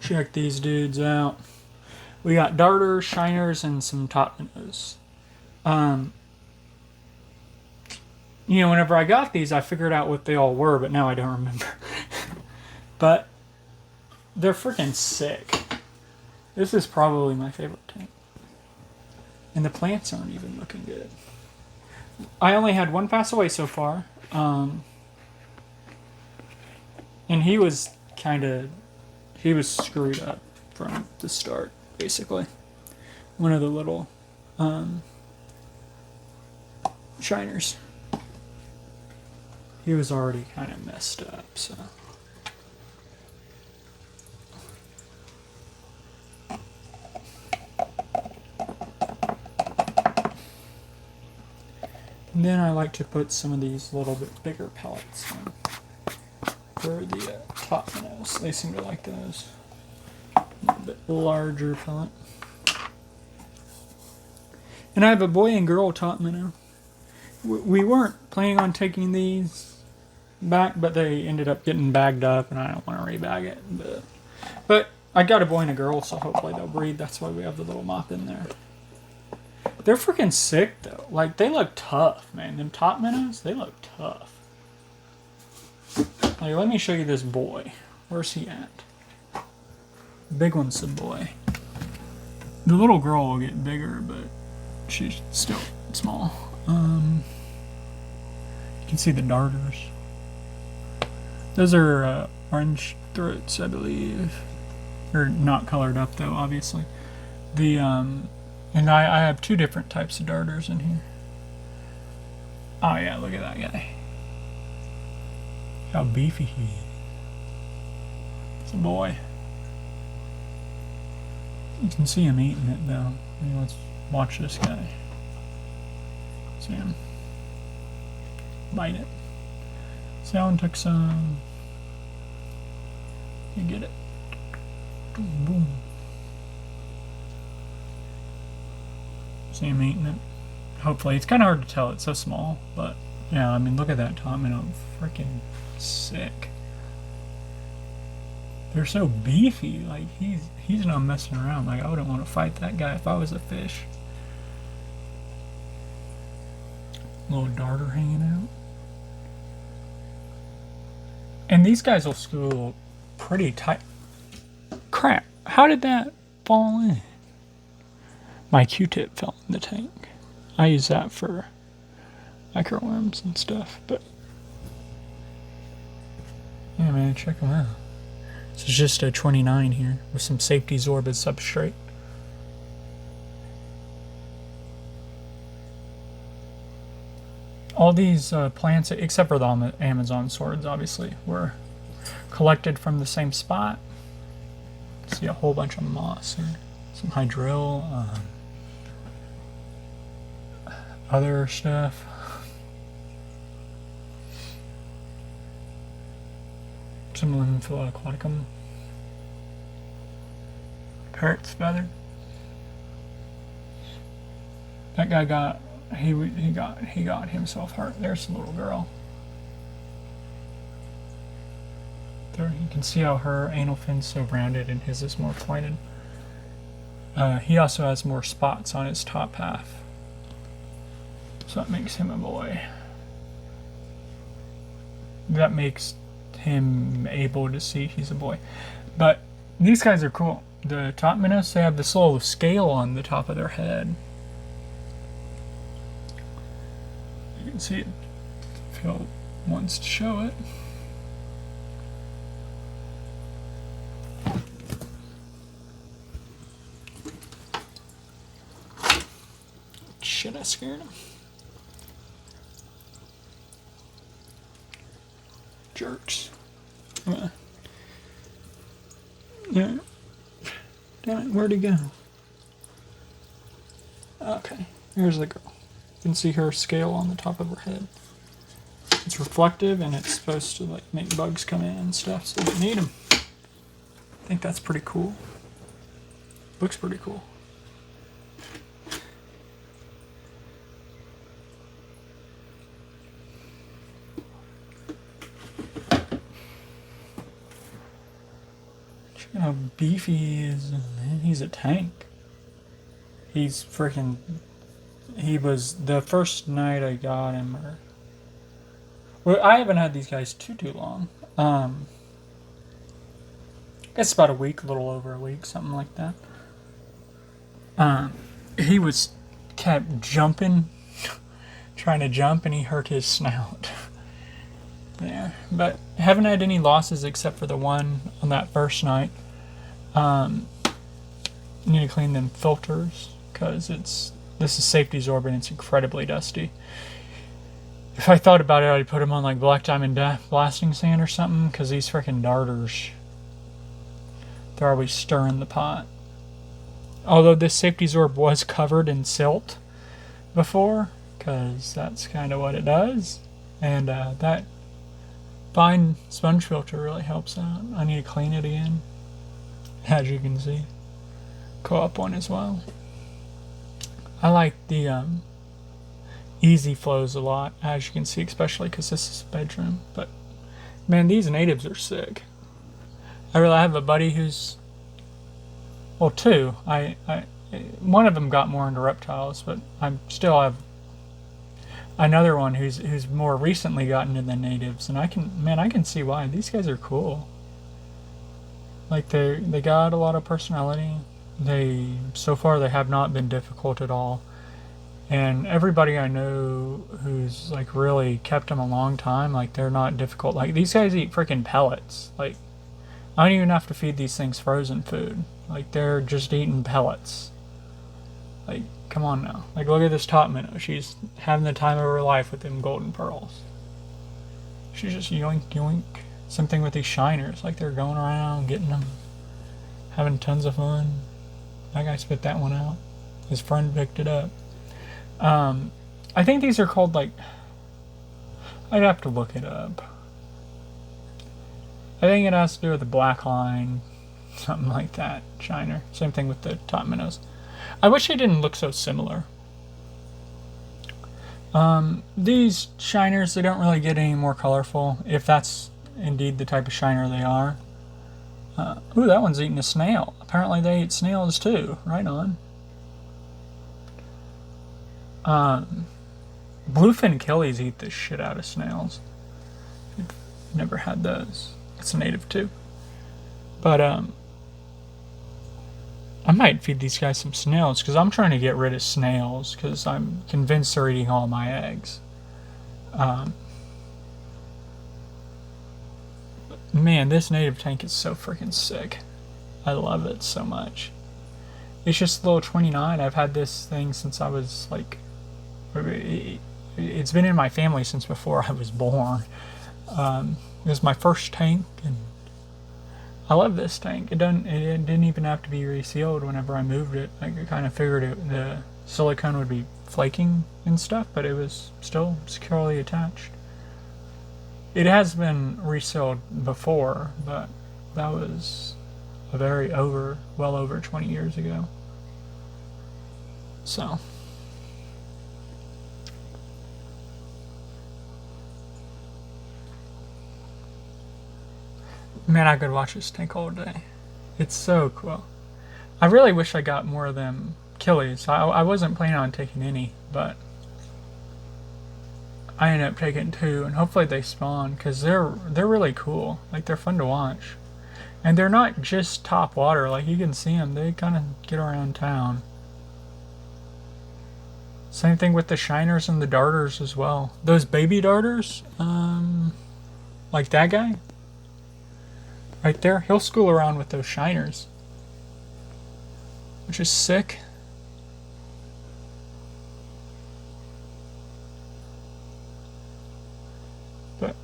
Check these dudes out. We got darters, shiners, and some top minnows. Whenever I got these, I figured out what they all were, but now I don't remember. But they're freaking sick. This is probably my favorite tank. And the plants aren't even looking good. I only had one pass away so far. And he was screwed up from the start, basically. One of the little shiners. He was already kind of messed up, so. And then I like to put some of these little bit bigger pellets in for the top minnows. They seem to like those. A little bit larger pellet. And I have a boy and girl top minnow. We weren't planning on taking these back, but they ended up getting bagged up, and I don't want to rebag it. But I got a boy and a girl, so hopefully they'll breed. That's why we have the little mop in there. They're freaking sick, though. Like, they look tough, man. Them top minnows, they look tough. Like, let me show you this boy. Where's he at? The big one's the boy. The little girl will get bigger, but she's still small. You can see the darters. Those are orange throats, I believe. They're not colored up, though, obviously. And I have two different types of darters in here. Oh yeah, look at that guy. How beefy he is. It's a boy. You can see him eating it though. I mean, let's watch this guy. See him bite it. See how one took some. You get it. Boom, boom. See him eating it. Hopefully, it's kind of hard to tell. It's so small, but yeah. I mean, look at that top minnow. Freaking sick. They're so beefy. Like he's not messing around. Like I wouldn't want to fight that guy if I was a fish. Little darter hanging out. And these guys will school pretty tight. Crap! How did that fall in? My Q-tip fell in the tank. I use that for microworms and stuff, but yeah, man, check them out. This is just a 29 here with some safety Zorba substrate. All these plants, except for the Amazon swords, obviously, were collected from the same spot. See a whole bunch of moss here, some hydril. Other stuff. Some Lymphola aquaticum. Parrot's feather. That guy got he got himself hurt. There's the little girl. There you can see how her anal fin's so rounded and his is more pointed. He also has more spots on his top half. So that makes him a boy. That makes him able to see he's a boy. But these guys are cool. The top minnows, they have this little scale on the top of their head. You can see it if Phil wants to show it. Shit, I scared him. Jerks. Yeah. Damn it, where'd he go? Okay, here's the girl. You can see her scale on the top of her head. It's reflective and it's supposed to like make bugs come in and stuff, so you need them. I think that's pretty cool. Looks pretty cool. Look how beefy he is. He's a tank. He's freaking. He was the first night I got him. Well, I haven't had these guys too long. I guess about a week, a little over a week, something like that. He was kept jumping, trying to jump, and he hurt his snout. There, but haven't had any losses except for the one on that first night. Need to clean them filters because this is safety absorbent and it's incredibly dusty. If I thought about it, I'd put them on like black diamond blasting sand or something because these freaking darters, they're always stirring the pot. Although this safety absorb was covered in silt before, because that's kind of what it does, and that fine sponge filter really helps out. I need to clean it again, as you can see. Co-op one as well. I like the easy flows a lot, as you can see, especially because this is a bedroom. But man, these natives are sick. I have a buddy who's, well, two. One of them got more into reptiles, but I still have another one who's more recently gotten into the natives, and I can see why. These guys are cool. Like they got a lot of personality. So far they have not been difficult at all. And everybody I know who's like really kept them a long time, like they're not difficult. Like these guys eat freaking pellets. Like I don't even have to feed these things frozen food. Like they're just eating pellets. Like come on now. Like look at this top minnow. She's having the time of her life with them golden pearls. She's just yoink yoink. Same thing with these shiners. Like they're going around getting them, having tons of fun. That guy spit that one out. His friend picked it up. I think these are called like, I'd have to look it up. I think it has to do with the black line, something like that. Shiner. Same thing with the top minnows. I wish they didn't look so similar. These shiners, they don't really get any more colorful, if that's indeed the type of shiner they are. Ooh, that one's eating a snail. Apparently they eat snails too. Right on. Bluefin killies eat the shit out of snails. Never had those. It's a native too. But I might feed these guys some snails because I'm trying to get rid of snails because I'm convinced they're eating all my eggs. Man, this native tank is so freaking sick. I love it so much. It's just a little 29. I've had this thing since I was like, it's been in my family since before I was born. It was my first tank, and I love this tank. It didn't even have to be resealed whenever I moved it. I kind of figured the silicone would be flaking and stuff, but it was still securely attached. It has been resealed before, but that was well over 20 years ago. So. Man, I could watch this tank all day. It's so cool. I really wish I got more of them killies. I wasn't planning on taking any, but I ended up taking two, and hopefully they spawn because they're really cool. Like they're fun to watch, and they're not just top water. Like you can see them; they kind of get around town. Same thing with the shiners and the darters as well. Those baby darters, like that guy right there, he'll school around with those shiners, which is sick. But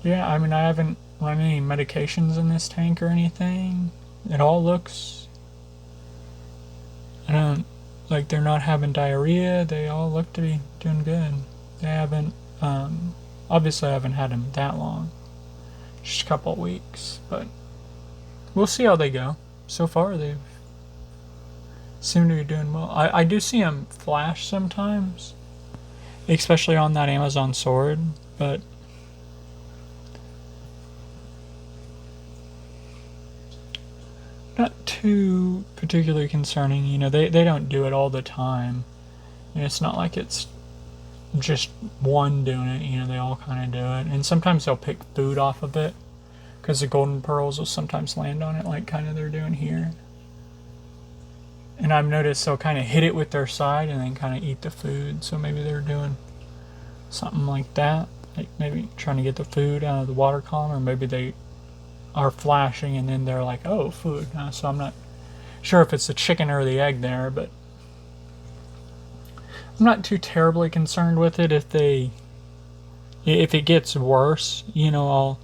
yeah, I mean, I haven't run any medications in this tank or anything. It all looks, I don't, like they're not having diarrhea. They all look to be doing good. They haven't, obviously I haven't had them that long. Just a couple of weeks, but we'll see how they go. So far, they've seemed to be doing well. I do see them flash sometimes, especially on that Amazon sword, but too particularly concerning. You know, they don't do it all the time. And it's not like it's just one doing it. You know, they all kind of do it. And sometimes they'll pick food off of it because the golden pearls will sometimes land on it, like kind of they're doing here. And I've noticed they'll kind of hit it with their side and then kind of eat the food. So maybe they're doing something like that. Like maybe trying to get the food out of the water column, or maybe they are flashing and then they're like, oh, food. So I'm not sure if it's the chicken or the egg there, but I'm not too terribly concerned with it. If it gets worse, you know, I'll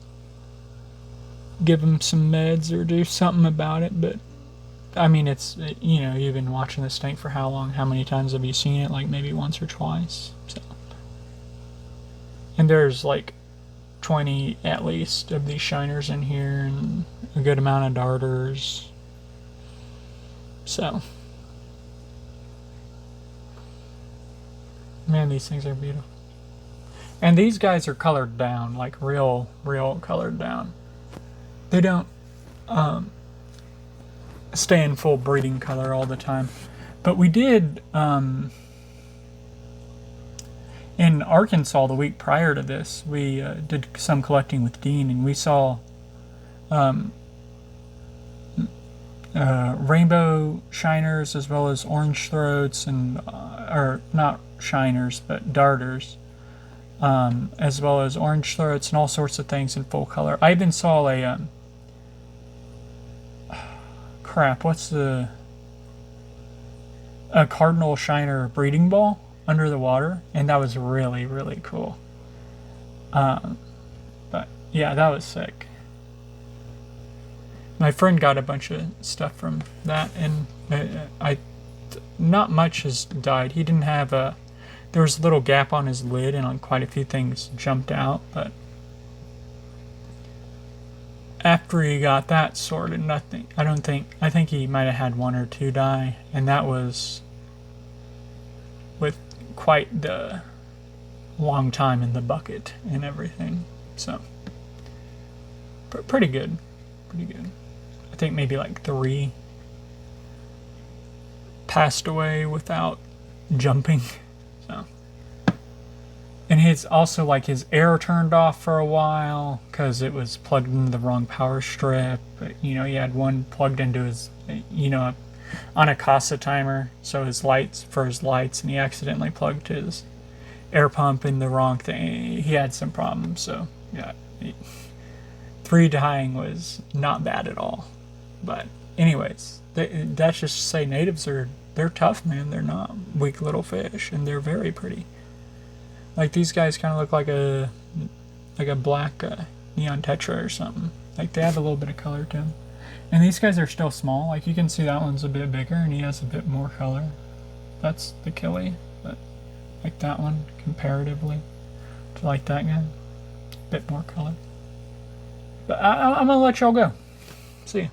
give them some meds or do something about it. But I mean, it's, you know, you've been watching this tank for how long? How many times have you seen it? Like maybe once or twice. So, and there's like 20 at least of these shiners in here, and a good amount of darters. So, man, these things are beautiful. And these guys are colored down, like real colored down. They don't stay in full breeding color all the time. But we did, in Arkansas the week prior to this, we did some collecting with Dean, and we saw rainbow shiners as well as orange throats, and or not shiners but darters, as well as orange throats and all sorts of things in full color. I even saw a a cardinal shiner breeding ball under the water, and that was really cool. But yeah, that was sick. My friend got a bunch of stuff from that, and not much has died. He didn't have there was a little gap on his lid, and on quite a few things jumped out, but after he got that sorted, nothing. I think he might have had one or two die, and that was with quite the long time in the bucket and everything. So, pretty good. I think maybe like 3 passed away without jumping. So, and his also like his air turned off for a while because it was plugged into the wrong power strip. But, you know, he had one plugged into his, you know, on a Casa timer, so his lights, and he accidentally plugged his air pump in the wrong thing. He had some problems, so yeah, 3 dying was not bad at all. But anyways, that's just to say natives they're tough, man. They're not weak little fish, and they're very pretty. Like these guys kind of look like a black neon tetra or something. Like they have a little bit of color to them. And these guys are still small. Like you can see that one's a bit bigger and he has a bit more color. That's the killie, but like that one comparatively to like that guy, a bit more color. But I'm gonna let y'all go. See ya.